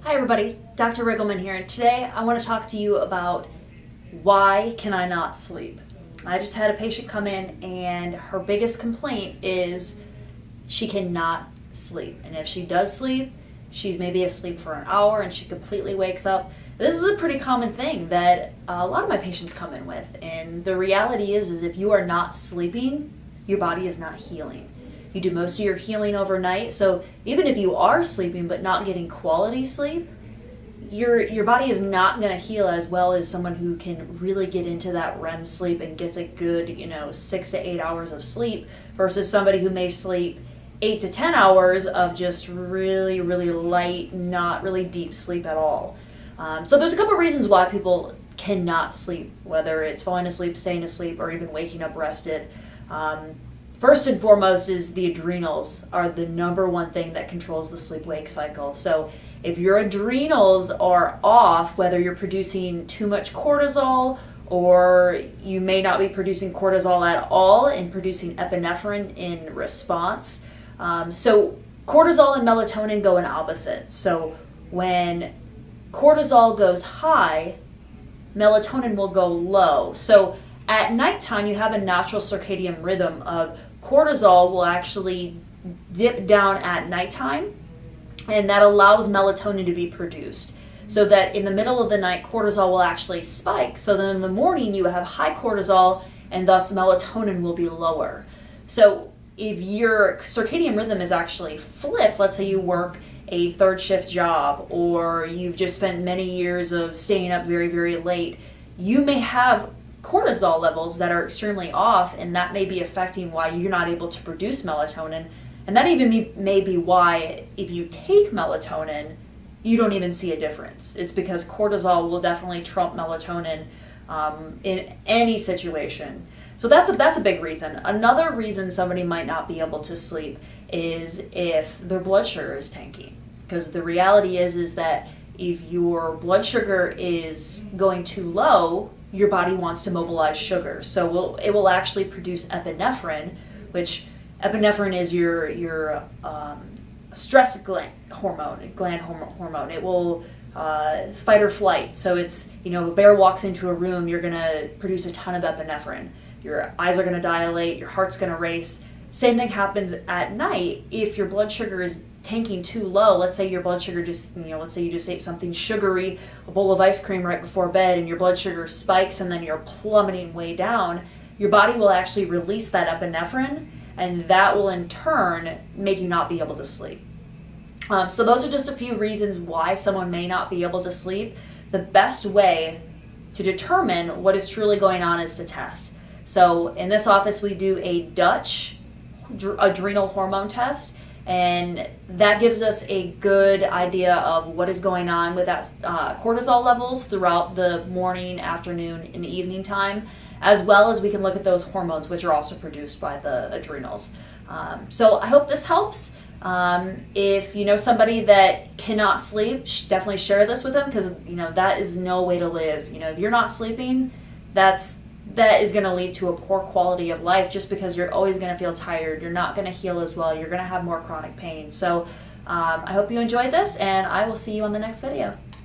Hi everybody, Dr. Riggleman here, and today I want to talk to you about why can I not sleep. I just had a patient come in and her biggest complaint is she cannot sleep. And if she does sleep, she's maybe asleep for an hour and she completely wakes up. This is a pretty common thing that a lot of my patients come in with, and the reality is if you are not sleeping, your body is not healing. You do most of your healing overnight, so even if you are sleeping but not getting quality sleep, your body is not going to heal as well as someone who can really get into that REM sleep and gets a good 6 to 8 hours of sleep versus somebody who may sleep 8 to 10 hours of just really light, not really deep sleep at all. So there's a couple reasons why people cannot sleep, whether it's falling asleep, staying asleep, or even waking up rested. First and foremost is the adrenals are the number one thing that controls the sleep-wake cycle. So if your adrenals are off, whether you're producing too much cortisol or you may not be producing cortisol at all and producing epinephrine in response. So cortisol and melatonin go in opposite. So when cortisol goes high, melatonin will go low. So at nighttime, you have a natural circadian rhythm of cortisol will actually dip down at nighttime, and that allows melatonin to be produced. So that in the middle of the night, cortisol will actually spike. So then in the morning, you have high cortisol, and thus melatonin will be lower. So if your circadian rhythm is actually flipped, let's say you work a third shift job, or you've just spent many years of staying up very late, you may have cortisol levels that are extremely off, and that may be affecting why you're not able to produce melatonin. And that even may be why if you take melatonin, you don't even see a difference. It's because cortisol will definitely trump melatonin in any situation. So that's a big reason. Another reason somebody might not be able to sleep is if their blood sugar is tanking. Because the reality is that if your blood sugar is going too low, your body wants to mobilize sugar. So it will actually produce epinephrine, which epinephrine is your stress gland hormone. It will fight or flight. So it's, a bear walks into a room, you're going to produce a ton of epinephrine. Your eyes are going to dilate, your heart's going to race. Same thing happens at night. If your blood sugar is tanking too low, let's say your blood sugar let's say you just ate something sugary, a bowl of ice cream right before bed, and your blood sugar spikes and then you're plummeting way down, your body will actually release that epinephrine, and that will in turn make you not be able to sleep. So those are just a few reasons why someone may not be able to sleep. The best way to determine what is truly going on is to test. So in this office, we do a Dutch adrenal hormone test, and that gives us a good idea of what is going on with that cortisol levels throughout the morning, afternoon, and evening time, as well as we can look at those hormones, which are also produced by the adrenals. So I hope this helps. If you know somebody that cannot sleep, definitely share this with them, because that is no way to live. If you're not sleeping, that is going to lead to a poor quality of life, just because you're always going to feel tired. You're not going to heal as well. You're going to have more chronic pain. So I hope you enjoyed this, and I will see you on the next video.